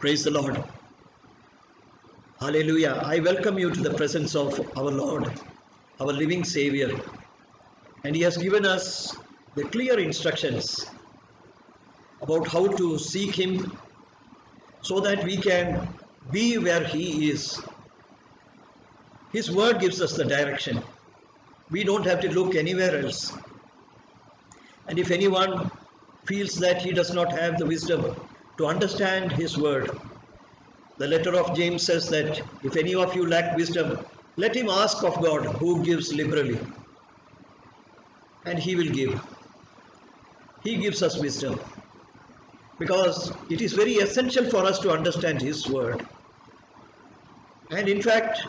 Praise the Lord. Hallelujah. I welcome you to the presence of our Lord, our living Savior. And He has given us the clear instructions about how to seek Him so that we can be where He is. His word gives us the direction. We don't have to look anywhere else. And if anyone feels that he does not have the wisdom to understand His word, the letter of James says that if any of you lack wisdom, let him ask of God, who gives liberally, and He will give. He gives us wisdom because it is very essential for us to understand His word. And in fact,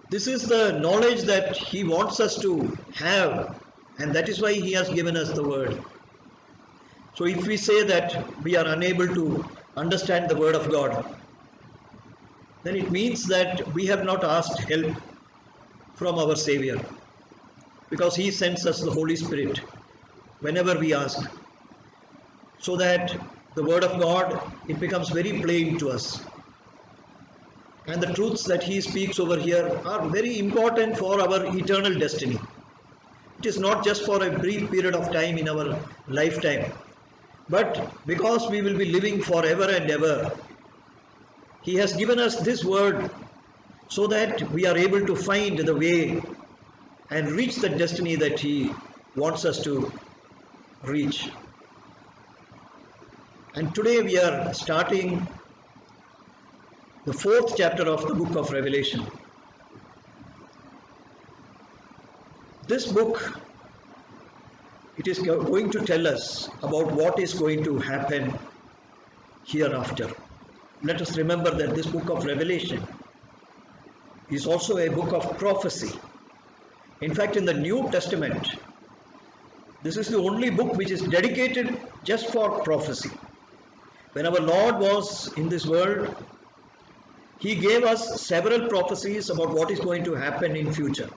this is the knowledge that He wants us to have, and that is why He has given us the word. So if we say that we are unable to understand the word of God, then it means that we have not asked help from our Savior, because He sends us the Holy Spirit whenever we ask, so that the word of God, it becomes very plain to us. And the truths that He speaks over here are very important for our eternal destiny. It is not just for a brief period of time in our lifetime, but because we will be living forever and ever. He has given us this word so that we are able to find the way and reach the destiny that He wants us to reach. And today we are starting the 4th chapter of the book of Revelation. This book, it is going to tell us about what is going to happen hereafter. Let us remember that this book of Revelation is also a book of prophecy. In fact, in the New Testament, this is the only book which is dedicated just for prophecy. When our Lord was in this world, He gave us several prophecies about what is going to happen in future.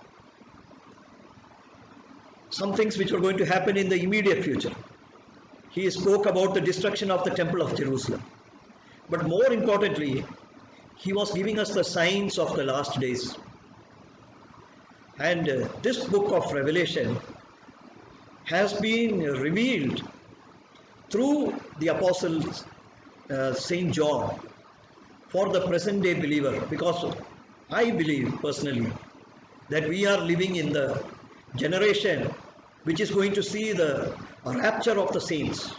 Some things which are going to happen in the immediate future. He spoke about the destruction of the Temple of Jerusalem. But more importantly, He was giving us the signs of the last days. And this book of Revelation has been revealed through the Apostle Saint John for the present day believer, because I believe personally that we are living in the generation which is going to see the rapture of the saints.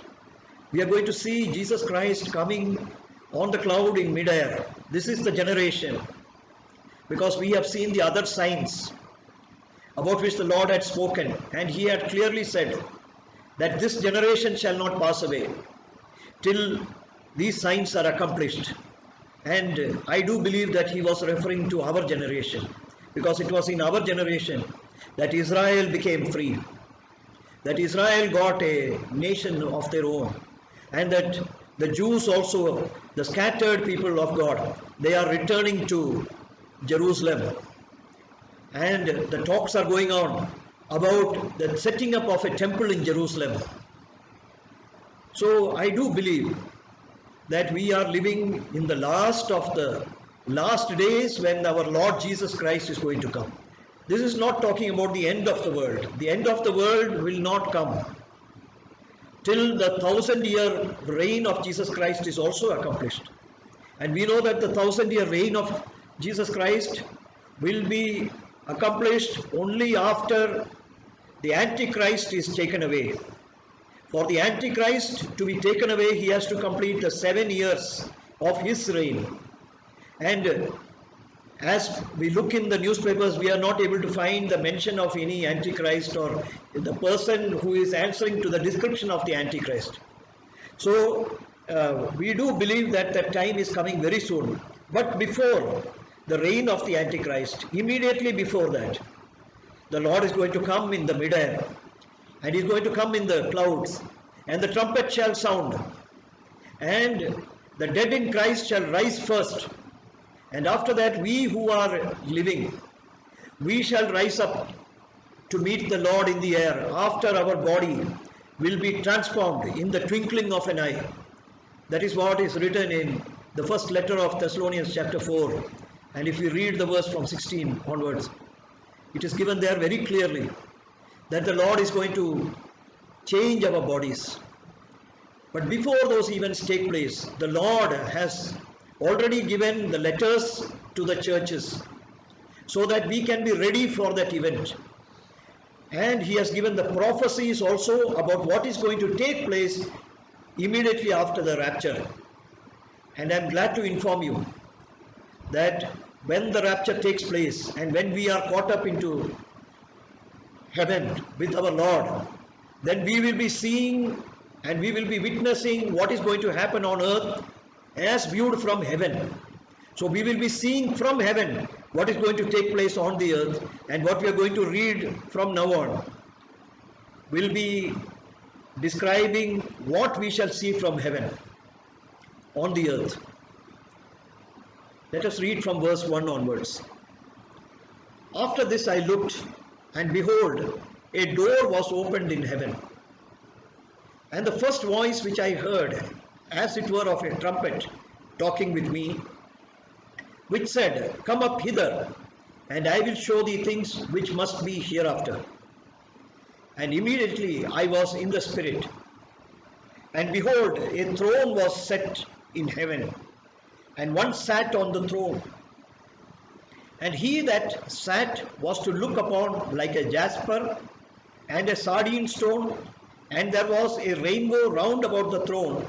We are going to see Jesus Christ coming on the cloud in mid-air. This is the generation, because we have seen the other signs about which the Lord had spoken, and He had clearly said that this generation shall not pass away till these signs are accomplished. And I do believe that He was referring to our generation, because it was in our generation that Israel became free, that Israel got a nation of their own, and that the Jews also, the scattered people of God, they are returning to Jerusalem. And the talks are going on about the setting up of a temple in Jerusalem. So I do believe that we are living in the last of the last days when our Lord Jesus Christ is going to come. This is not talking about the end of the world. The end of the world will not come till the 1,000-year reign of Jesus Christ is also accomplished. And we know that the 1,000-year reign of Jesus Christ will be accomplished only after the Antichrist is taken away. For the Antichrist to be taken away, he has to complete the 7 years of his reign. And as we look in the newspapers, we are not able to find the mention of any Antichrist or the person who is answering to the description of the Antichrist. So we do believe that that time is coming very soon. But before the reign of the Antichrist, immediately before that, the Lord is going to come in the mid-air, and He is going to come in the clouds, and the trumpet shall sound, and the dead in Christ shall rise first. And after that, we who are living, we shall rise up to meet the Lord in the air after our body will be transformed in the twinkling of an eye. That is what is written in the first letter of Thessalonians chapter 4. And if we read the verse from 16 onwards, it is given there very clearly that the Lord is going to change our bodies. But before those events take place, the Lord has already given the letters to the churches so that we can be ready for that event. And He has given the prophecies also about what is going to take place immediately after the rapture. And I am glad to inform you that when the rapture takes place and when we are caught up into heaven with our Lord, then we will be seeing and we will be witnessing what is going to happen on earth as viewed from heaven. So we will be seeing from heaven what is going to take place on the earth, and what we are going to read from now on will be describing what we shall see from heaven on the earth. Let us read from verse 1 onwards. After this I looked, and behold, a door was opened in heaven. And the first voice which I heard, as it were of a trumpet, talking with me, which said, Come up hither, and I will show thee things which must be hereafter. And immediately I was in the Spirit. And behold, a throne was set in heaven, and one sat on the throne. And he that sat was to look upon like a jasper and a sardine stone, and there was a rainbow round about the throne,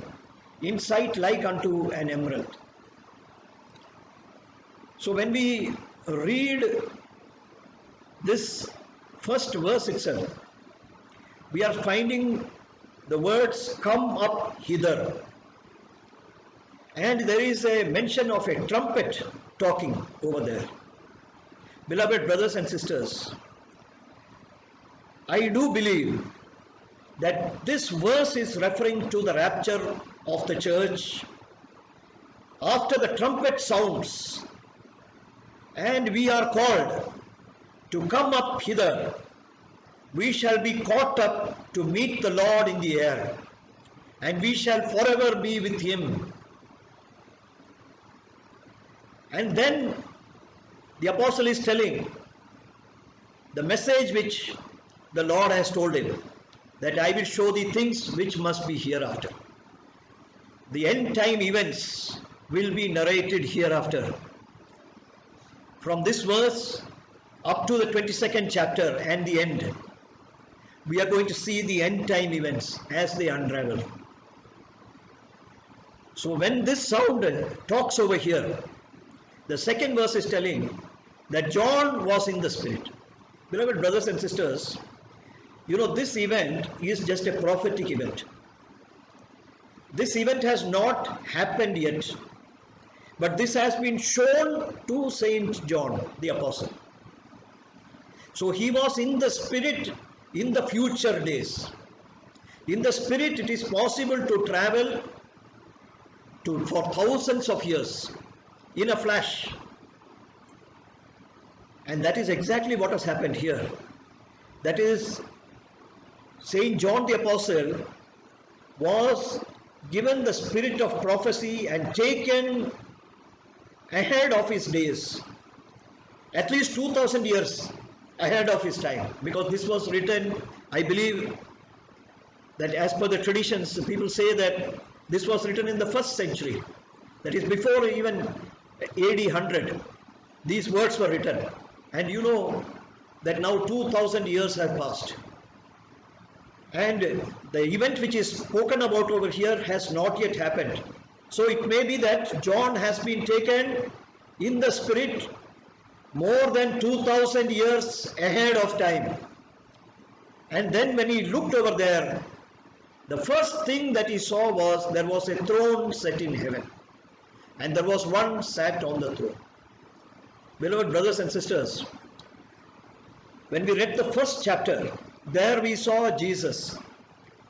in sight like unto an emerald. So when we read this first verse itself, we are finding the words come up hither. And there is a mention of a trumpet talking over there. Beloved brothers and sisters, I do believe that this verse is referring to the rapture of the church after the trumpet sounds, and we are called to come up hither. We shall be caught up to meet the Lord in the air, and we shall forever be with Him. And then the apostle is telling the message which the Lord has told him, that I will show thee things which must be hereafter. The end time events will be narrated hereafter. From this verse up to the 22nd chapter and the end, we are going to see the end time events as they unravel. So when this sound talks over here, the second verse is telling that John was in the Spirit. Beloved brothers and sisters, you know, this event is just a prophetic event. This event has not happened yet, but this has been shown to Saint John the Apostle. So he was in the Spirit in the future days. In the Spirit, it is possible to travel for thousands of years in a flash. And that is exactly what has happened here. That is, Saint John the Apostle was given the spirit of prophecy and taken ahead of his days, at least 2000 years ahead of his time, because this was written, I believe that as per the traditions, people say that this was written in the 1st century, that is before even AD 100. These words were written, and you know that now 2000 years have passed, and the event which is spoken about over here has not yet happened. So it may be that John has been taken in the Spirit more than 2000 years ahead of time. And then when he looked over there, the first thing that he saw was there was a throne set in heaven, and there was one sat on the throne. Beloved brothers and sisters, when we read the first chapter, there we saw Jesus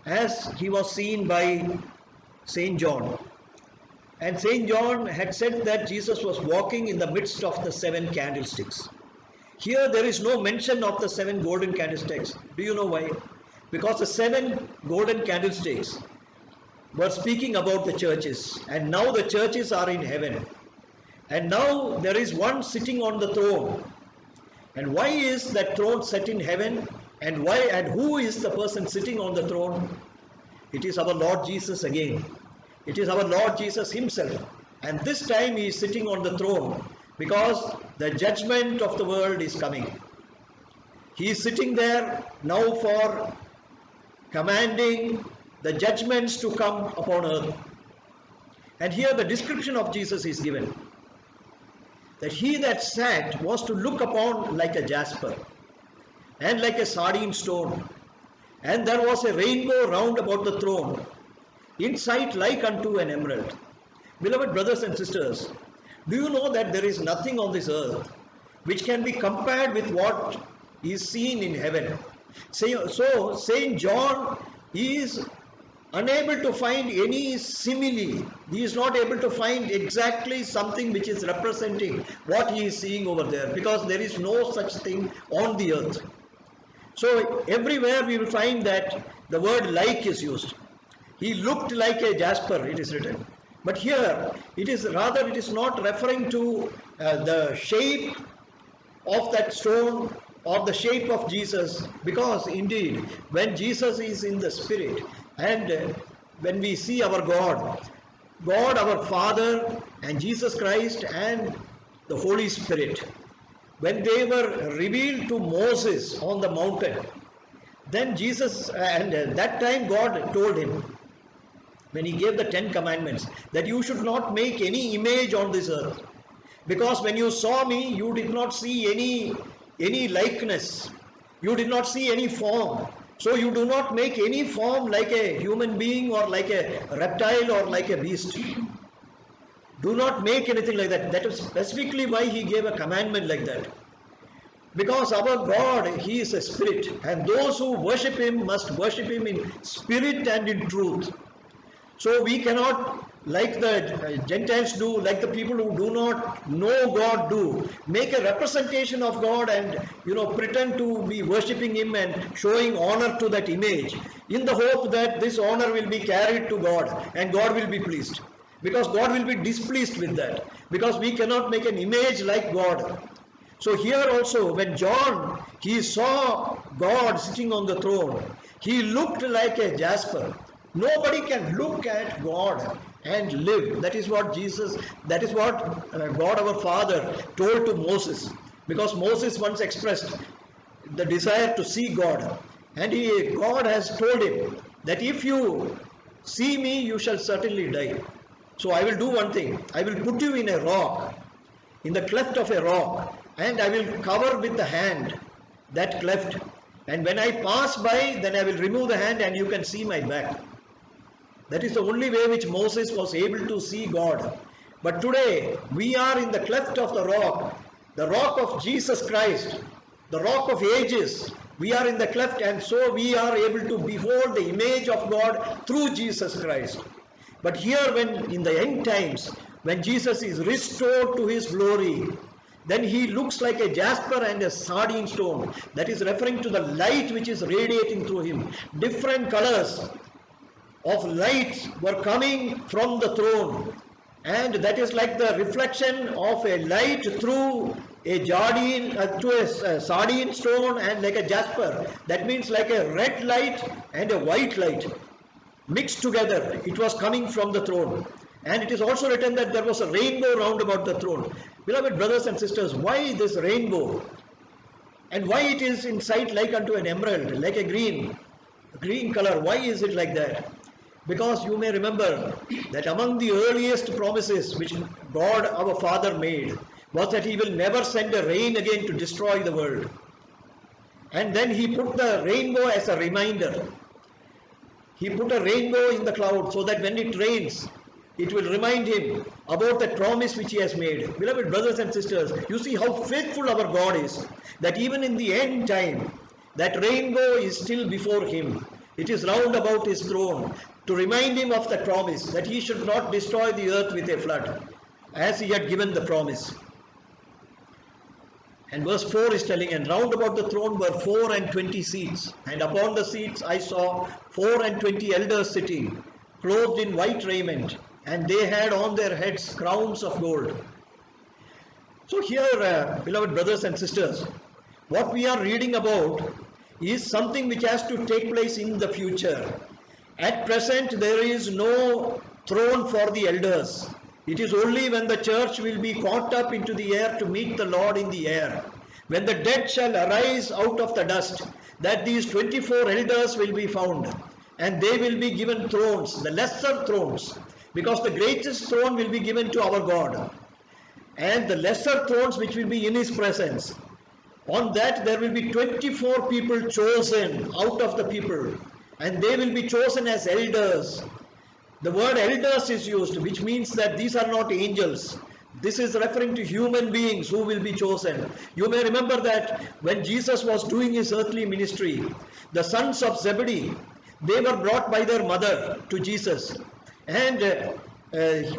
as he was seen by Saint John. And Saint John had said that Jesus was walking in the midst of the 7 candlesticks. Here there is no mention of the 7 golden candlesticks. Do you know why? Because the 7 golden candlesticks were speaking about the churches, and now the churches are in heaven. And now there is one sitting on the throne. And why is that throne set in heaven? And why and who is the person sitting on the throne? It is our Lord Jesus again. It is our Lord Jesus himself. And this time he is sitting on the throne because the judgment of the world is coming. He is sitting there now for commanding the judgments to come upon earth. And here the description of Jesus is given. That he that sat was to look upon like a jasper and like a sardine stone. And there was a rainbow round about the throne, in sight like unto an emerald. Beloved brothers and sisters, do you know that there is nothing on this earth which can be compared with what is seen in heaven? So Saint John is unable to find any simile. He is not able to find exactly something which is representing what he is seeing over there, because there is no such thing on the earth. So everywhere we will find that the word like is used. He looked like a jasper, it is written. But here it is not referring to the shape of that stone or the shape of Jesus, because indeed when Jesus is in the spirit, and when we see our God our Father and Jesus Christ and the Holy Spirit, when they were revealed to Moses on the mountain, then Jesus, and that time God told him, when he gave the 10 commandments, that you should not make any image on this earth, because when you saw me, you did not see any likeness, you did not see any form. So you do not make any form like a human being or like a reptile or like a beast. Do not make anything like that. That is specifically why he gave a commandment like that. Because our God, he is a spirit, and those who worship him must worship him in spirit and in truth. So we cannot, like the Gentiles do, like the people who do not know God do, make a representation of God and pretend to be worshipping him and showing honor to that image, in the hope that this honor will be carried to God and God will be pleased. Because God will be displeased with that, because we cannot make an image like God. So here also, when John, he saw God sitting on the throne, he looked like a jasper. Nobody can look at God and live. That is what God our Father told to Moses. Because Moses once expressed the desire to see God. And God has told him that if you see me, you shall certainly die. So I will do one thing. I will put you in a rock, in the cleft of a rock, and I will cover with the hand that cleft. And when I pass by, then I will remove the hand and you can see my back. That is the only way which Moses was able to see God. But today, we are in the cleft of the rock of Jesus Christ, the rock of ages. We are in the cleft, and so we are able to behold the image of God through Jesus Christ. But here, when in the end times, when Jesus is restored to his glory, then he looks like a jasper and a sardine stone. That is referring to the light which is radiating through him. Different colors of light were coming from the throne, and that is like the reflection of a light through a sardine stone and like a jasper. That means like a red light and a white light mixed together. It was coming from the throne. And it is also written that there was a rainbow round about the throne. Beloved brothers and sisters, why this rainbow? And why it is in sight like unto an emerald, like a green color? Why is it like that? Because you may remember that among the earliest promises which God our Father made was that he will never send a rain again to destroy the world. And then he put the rainbow as a reminder. He put a rainbow in the cloud so that when it rains, it will remind him about the promise which he has made. Beloved brothers and sisters, you see how faithful our God is, that even in the end time, that rainbow is still before him. It is round about his throne to remind him of the promise that he should not destroy the earth with a flood, as he had given the promise. And verse 4 is telling, and round about the throne were 24 seats, and upon the seats I saw 24 elders sitting, clothed in white raiment, and they had on their heads crowns of gold. So here, beloved brothers and sisters, what we are reading about is something which has to take place in the future. At present, there is no throne for the elders. It is only when the church will be caught up into the air to meet the Lord in the air, when the dead shall arise out of the dust, that these 24 elders will be found, and they will be given thrones, the lesser thrones, because the greatest throne will be given to our God, and the lesser thrones which will be in His presence. On that there will be 24 people chosen out of the people, and they will be chosen as elders. The word elders is used, which means that these are not angels. This is referring to human beings who will be chosen. You may remember that when Jesus was doing His earthly ministry, the sons of Zebedee, they were brought by their mother to Jesus, and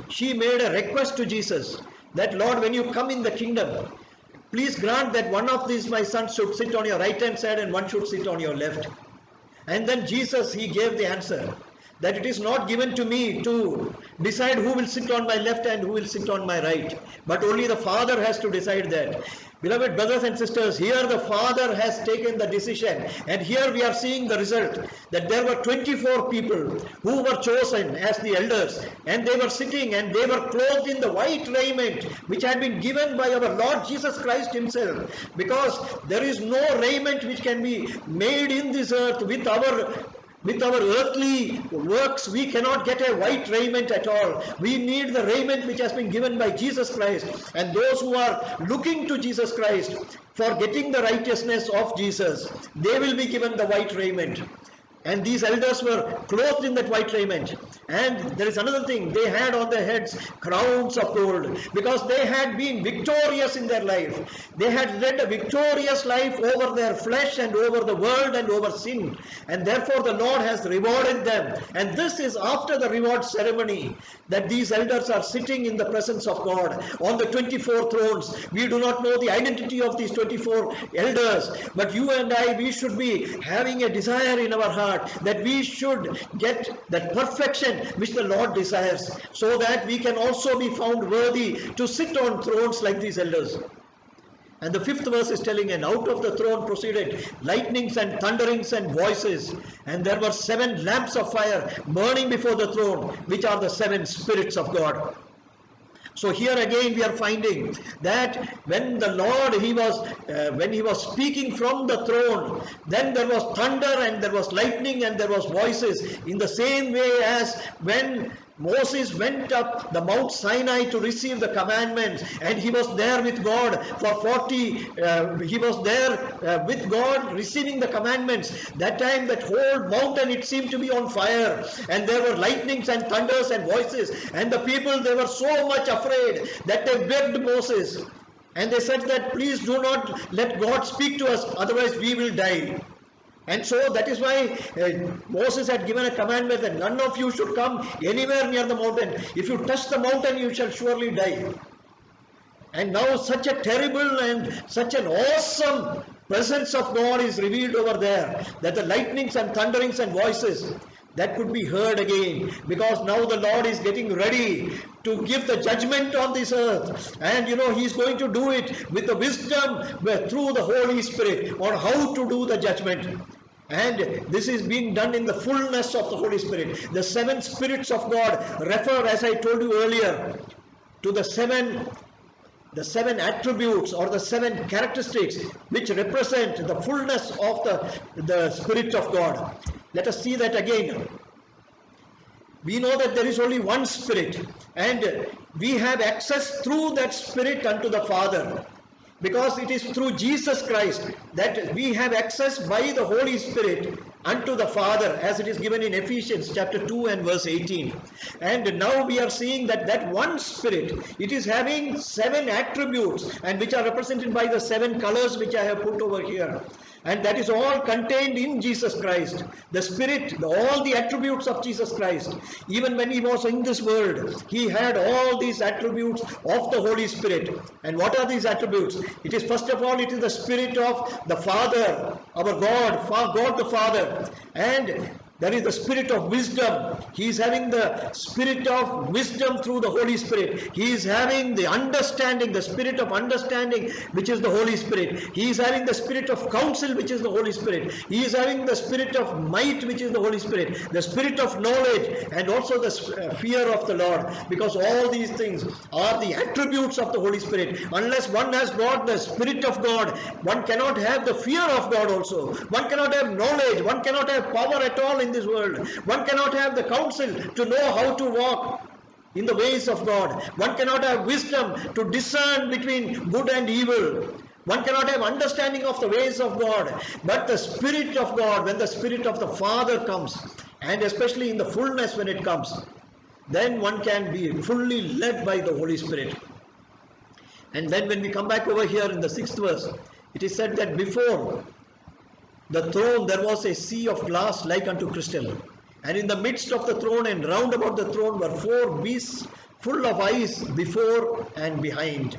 she made a request to Jesus that, Lord, when you come in the kingdom, please grant that one of these my sons should sit on your right hand side and one should sit on your left. And then Jesus, He gave the answer that it is not given to me to decide who will sit on my left and who will sit on my right, but only the Father has to decide that. Beloved brothers and sisters, here the Father has taken the decision, and here we are seeing the result, that there were 24 people who were chosen as the elders, and they were sitting and they were clothed in the white raiment which had been given by our Lord Jesus Christ Himself, because there is no raiment which can be made in this earth with our earthly works. We cannot get a white raiment at all. We need the raiment which has been given by Jesus Christ. And those who are looking to Jesus Christ for getting the righteousness of Jesus, they will be given the white raiment. And these elders were clothed in that white raiment. And there is another thing, they had on their heads crowns of gold, because they had been victorious in their life. They had led a victorious life over their flesh and over the world and over sin. And therefore the Lord has rewarded them. And this is after the reward ceremony that these elders are sitting in the presence of God on the 24 thrones. We do not know the identity of these 24 elders, but you and I, we should be having a desire in our heart that we should get that perfection which the Lord desires, so that we can also be found worthy to sit on thrones like these elders. And the 5th verse is telling, and out of the throne proceeded lightnings and thunderings and voices, and there were 7 lamps of fire burning before the throne, which are the 7 spirits of God. So here again we are finding that when the Lord, when he was speaking from the throne, then there was thunder and there was lightning and there was voices, in the same way as when Moses went up the Mount Sinai to receive the commandments, and he was there with God for 40, he was there with God receiving the commandments. That time that whole mountain, it seemed to be on fire, and there were lightnings and thunders and voices, and the people, they were so much afraid that they begged Moses, and they said that please do not let God speak to us, otherwise we will die. And so that is why Moses had given a commandment that none of you should come anywhere near the mountain. If you touch the mountain, you shall surely die. And now such a terrible and such an awesome presence of God is revealed over there, that the lightnings and thunderings and voices, that could be heard again, because now the Lord is getting ready to give the judgment on this earth, and He is going to do it with the wisdom through the Holy Spirit on how to do the judgment. And this is being done in the fullness of the Holy Spirit. The 7 spirits of God refer, as I told you earlier, to the seven attributes or the 7 characteristics which represent the fullness of the Spirit of God. Let us see that again. We know that there is only one Spirit, and we have access through that Spirit unto the Father, because it is through Jesus Christ that we have access by the Holy Spirit unto the Father, as it is given in Ephesians chapter 2 and verse 18. And now we are seeing that one Spirit, it is having 7 attributes, and which are represented by the 7 colors which I have put over here. And that is all contained in Jesus Christ. The Spirit, all the attributes of Jesus Christ. Even when He was in this world, He had all these attributes of the Holy Spirit. And what are these attributes? It is, first of all, it is the Spirit of the Father, our God, God the Father. And There is the spirit of wisdom. He is having the spirit of wisdom through the Holy Spirit. He is having the understanding, the spirit of understanding, which is the Holy Spirit. He is having the spirit of counsel, which is the Holy Spirit. He is having the spirit of might, which is the Holy Spirit. The spirit of knowledge, and also the fear of the Lord. Because all these things are the attributes of the Holy Spirit. Unless one has got the spirit of God, one cannot have the fear of God also. One cannot have knowledge. One cannot have power at all in this world. One cannot have the counsel to know how to walk in the ways of God. One cannot have wisdom to discern between good and evil. One cannot have understanding of the ways of God. But the Spirit of God, when the Spirit of the Father comes, and especially in the fullness when it comes, then one can be fully led by the Holy Spirit. And then when we come back over here in the 6th verse, it is said that before the throne there was a sea of glass like unto crystal, and in the midst of the throne and round about the throne were 4 beasts full of eyes before and behind.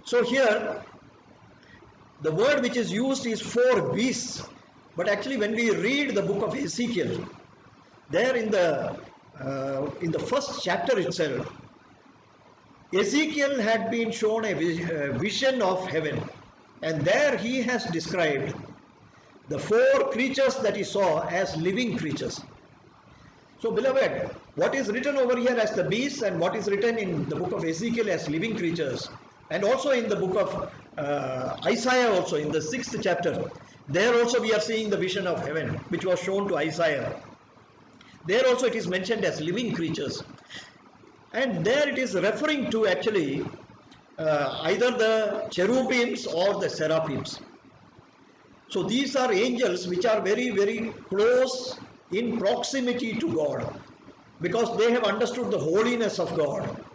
So here the word which is used is 4 beasts, but actually when we read the book of Ezekiel, there in the first chapter itself, Ezekiel had been shown a vision of heaven, and there he has described the 4 creatures that he saw as living creatures. So beloved, what is written over here as the beasts and what is written in the book of Ezekiel as living creatures, and also in the book of Isaiah also in the 6th chapter, there also we are seeing the vision of heaven which was shown to Isaiah. There also it is mentioned as living creatures, and there it is referring to actually either the cherubims or the seraphims. So these are angels which are very, very close in proximity to God, because they have understood the holiness of God.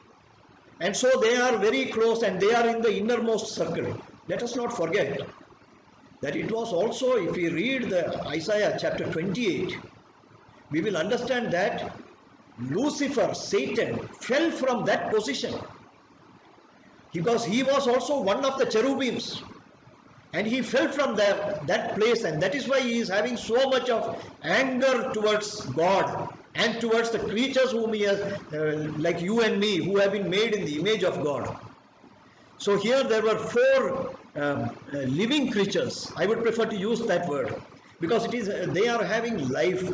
And so they are very close and they are in the innermost circle. Let us not forget that it was also, if we read the Isaiah chapter 28, we will understand that Lucifer, Satan, fell from that position, because he was also one of the cherubims. And he fell from that place, and that is why he is having so much of anger towards God and towards the creatures whom he has, like you and me, who have been made in the image of God. So here there were 4 living creatures. I would prefer to use that word, because it is they are having life.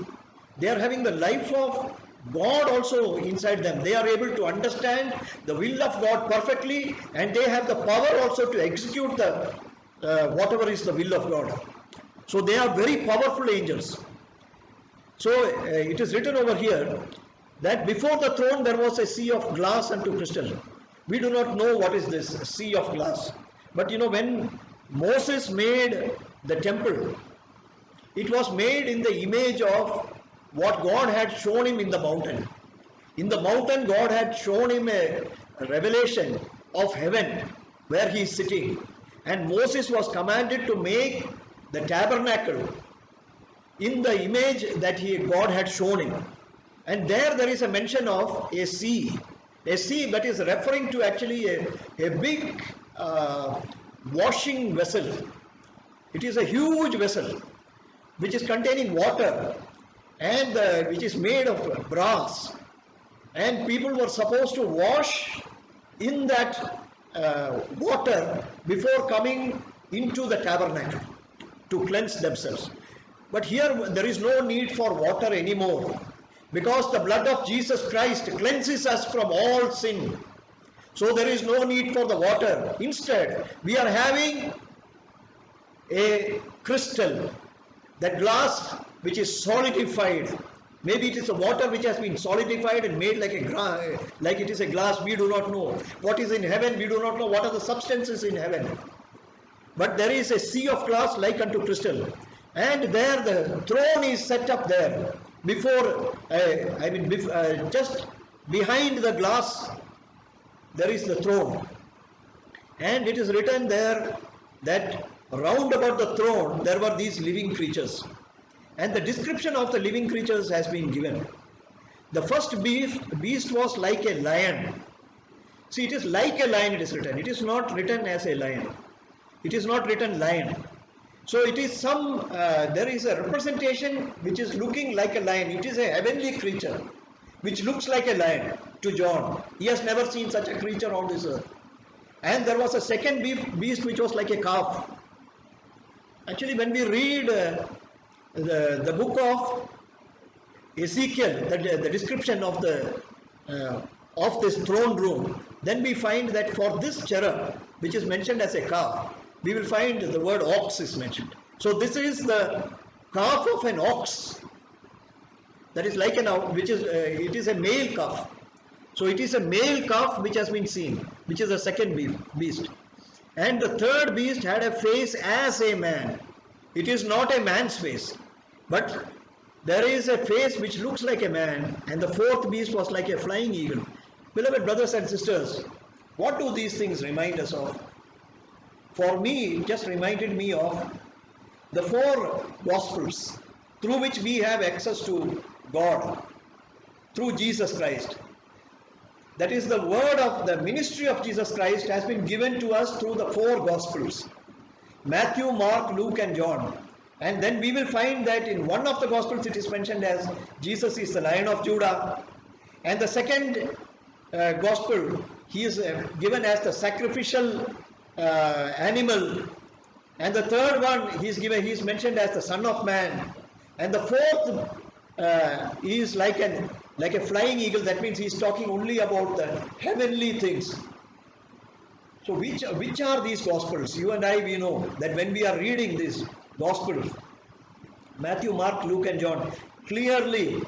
They are having the life of God also inside them. They are able to understand the will of God perfectly, and they have the power also to execute the whatever is the will of God. So they are very powerful angels. So it is written over here that before the throne there was a sea of glass unto crystal. We do not know what is this sea of glass, but you know, when Moses made the temple, it was made in the image of what God had shown him in the mountain. In the mountain, God had shown him a revelation of heaven where he is sitting. And Moses was commanded to make the tabernacle in the image that God had shown him. And there is a mention of a sea that is referring to actually a big washing vessel. It is a huge vessel which is containing water, and which is made of brass, and people were supposed to wash in that water before coming into the tabernacle to cleanse themselves. But here there is no need for water anymore, because the blood of Jesus Christ cleanses us from all sin. So there is no need for the water. Instead, we are having a crystal, that glass which is solidified. Maybe it is a water which has been solidified and made like it is a glass. We do not know. What is in heaven, we do not know what are the substances in heaven. But there is a sea of glass like unto crystal. And there the throne is set up there. Before, just behind the glass, there is the throne. And it is written there that round about the throne there were these living creatures. And the description of the living creatures has been given. The first beast was like a lion. See, it is like a lion, it is written. It is not written as a lion. It is not written lion. So it is there is a representation which is looking like a lion. It is a heavenly creature which looks like a lion to John. He has never seen such a creature on this earth. And there was a second beast which was like a calf. Actually, when we read the book of Ezekiel, the description of this throne room, then we find that for this cherub, which is mentioned as a calf, we will find the word ox is mentioned. So this is the calf of an ox. That is like it is a male calf. So it is a male calf which has been seen, which is the second beast. And the third beast had a face as a man. It is not a man's face, but there is a face which looks like a man, and the fourth beast was like a flying eagle. Beloved brothers and sisters, what do these things remind us of? For me, it just reminded me of the four Gospels through which we have access to God through Jesus Christ. That is, the word of the ministry of Jesus Christ has been given to us through the four Gospels: Matthew, Mark, Luke and John. And then we will find that in one of the Gospels it is mentioned as Jesus is the Lion of Judah. And the second Gospel, he is given as the sacrificial animal. And the third one, he is mentioned as the Son of Man. And the fourth is like a flying eagle. That means he is talking only about the heavenly things. So which are these Gospels? You and I, we know that when we are reading these Gospels, Matthew, Mark, Luke and John, clearly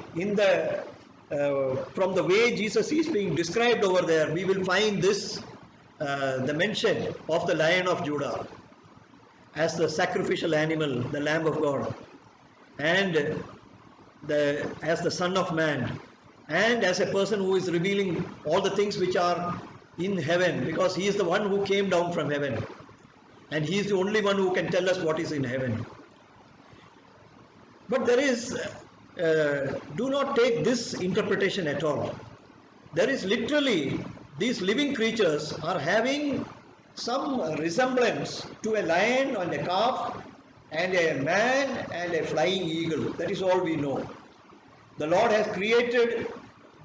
from the way Jesus is being described over there, we will find this the mention of the Lion of Judah as the sacrificial animal, the Lamb of God, and as the Son of Man, and as a person who is revealing all the things which are in heaven, because he is the one who came down from heaven, and he is the only one who can tell us what is in heaven. But there is, do not take this interpretation at all. There is literally, these living creatures are having some resemblance to a lion and a calf and a man and a flying eagle. That is all we know. The Lord has created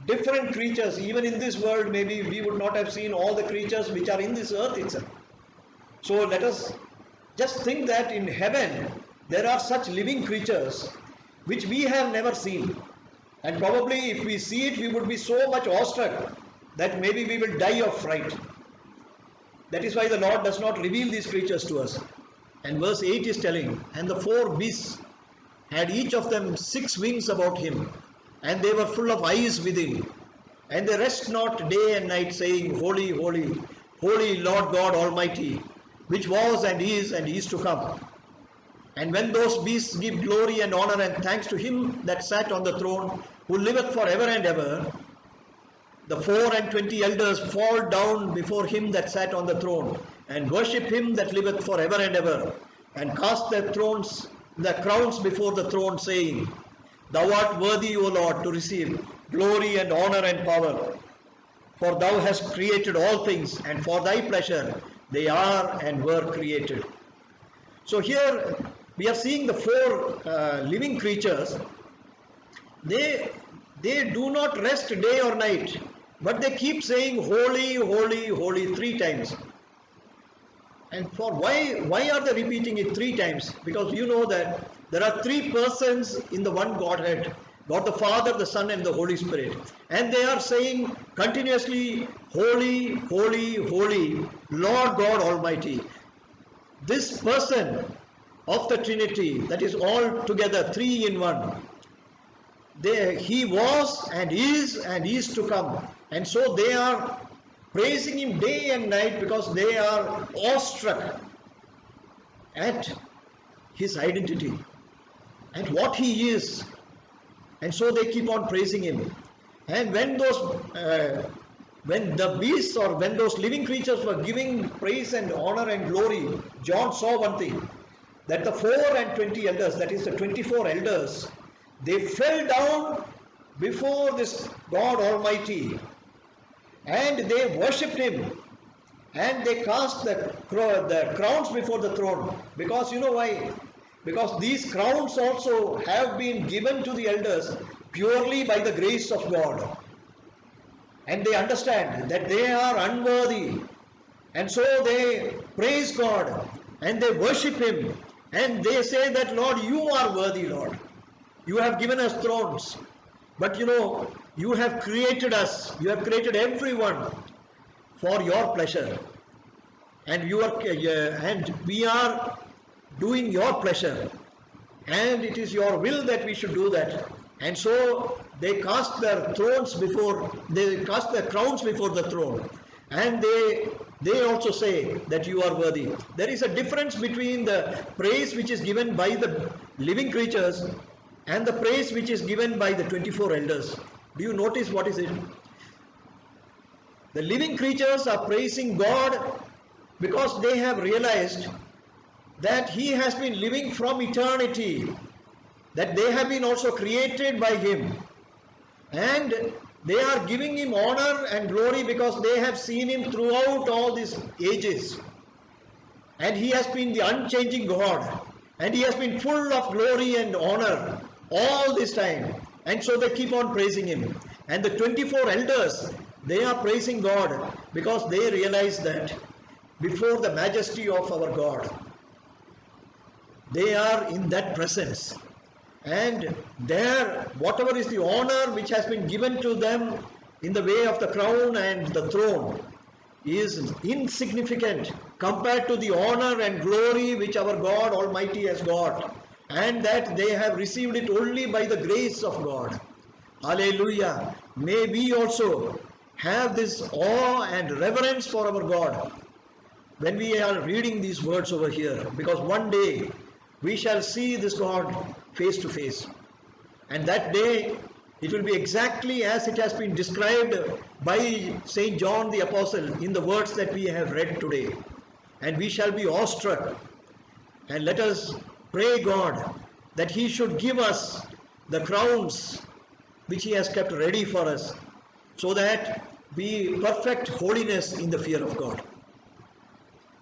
different creatures. Even in this world, maybe we would not have seen all the creatures which are in this earth itself. So let us just think that in heaven there are such living creatures which we have never seen. And probably if we see it, we would be so much awestruck that maybe we will die of fright. That is why the Lord does not reveal these creatures to us. And verse 8 is telling, and the four beasts had each of them 6 wings about him, and they were full of eyes within. And they rest not day and night, saying, Holy, holy, holy Lord God Almighty, which was and is to come. And when those beasts give glory and honor and thanks to him that sat on the throne, who liveth for ever and ever, the 24 elders fall down before him that sat on the throne, and worship him that liveth for ever and ever, and cast their crowns before the throne, saying, Thou art worthy, O Lord, to receive glory and honor and power. For thou hast created all things, and for thy pleasure they are and were created. So here we are seeing the 4 living creatures. They do not rest day or night, but they keep saying, Holy, holy, holy 3 times. And for why are they repeating it 3 times? Because you know that there are 3 persons in the one Godhead, God the Father, the Son and the Holy Spirit. And they are saying continuously, Holy, holy, holy, Lord God Almighty. This person of the Trinity, that is all together 3 in 1. He was and is to come. And so they are praising him day and night because they are awestruck at his identity and what he is. And so they keep on praising him. And when the beasts or when those living creatures were giving praise and honor and glory, John saw one thing, that the 24 elders, that is the 24 elders, they fell down before this God Almighty and they worshipped him. and they cast the crowns before the throne. Because you know why? Because these crowns also have been given to the elders purely by the grace of God. And they understand that they are unworthy. And so they praise God and they worship Him. And they say that, Lord, you are worthy, Lord. You have given us thrones. But you know, you have created us. You have created everyone for your pleasure. And we are doing your pleasure. And it is your will that we should do that. And so they cast their crowns before the throne. And they also say that you are worthy. There is a difference between the praise which is given by the living creatures and the praise which is given by the 24 elders. Do you notice what is it? The living creatures are praising God because they have realized that He has been living from eternity, that they have been also created by Him, and they are giving Him honor and glory because they have seen Him throughout all these ages, and He has been the unchanging God, and He has been full of glory and honor all this time, and so they keep on praising Him. And the 24 elders, they are praising God because they realize that before the majesty of our God, they are in that presence, and there whatever is the honor which has been given to them in the way of the crown and the throne is insignificant compared to the honor and glory which our God Almighty has got, and that they have received it only by the grace of God. Hallelujah. May we also have this awe and reverence for our God when we are reading these words over here, because one day we shall see this God face to face, and that day it will be exactly as it has been described by Saint John the Apostle in the words that we have read today, and we shall be awestruck. And let us pray God that He should give us the crowns which He has kept ready for us, so that we perfect holiness in the fear of God.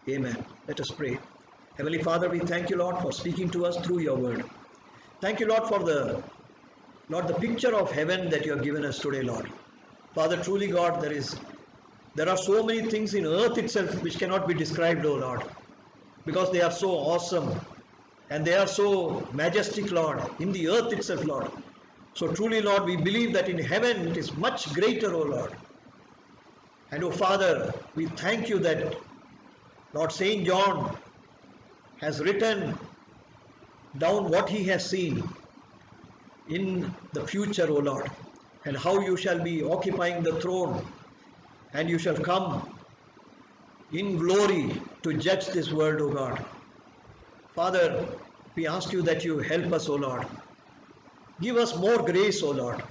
Amen. Let us pray. Heavenly Father, we thank you, Lord, for speaking to us through your word. Thank you, Lord, for the picture of heaven that you have given us today, Lord. Father, truly, God, there are so many things in earth itself which cannot be described, O Lord, because they are so awesome and they are so majestic, Lord, in the earth itself, Lord. So truly, Lord, we believe that in heaven it is much greater, O Lord. And, O Father, we thank you that, Lord, Saint John has written down what he has seen in the future, O Lord, and how you shall be occupying the throne, and you shall come in glory to judge this world, O God. Father, we ask you that you help us, O Lord. Give us more grace, O Lord,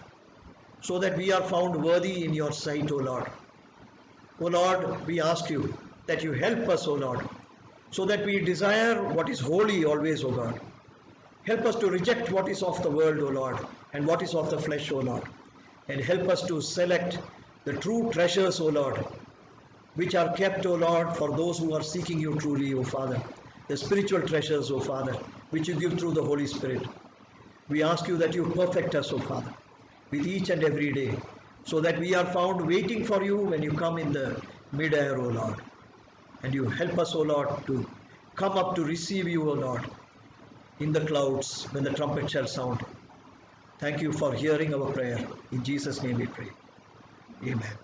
so that we are found worthy in your sight, O Lord. O Lord, we ask you that you help us, O Lord, so that we desire what is holy always, O God. Help us to reject what is of the world, O Lord, and what is of the flesh, O Lord. And help us to select the true treasures, O Lord, which are kept, O Lord, for those who are seeking you truly, O Father. The spiritual treasures, O Father, which you give through the Holy Spirit. We ask you that you perfect us, O Father, with each and every day, so that we are found waiting for you when you come in the mid-air, O Lord. And you help us, O Lord, to come up to receive you, O Lord, in the clouds when the trumpet shall sound. Thank you for hearing our prayer. In Jesus' name we pray. Amen.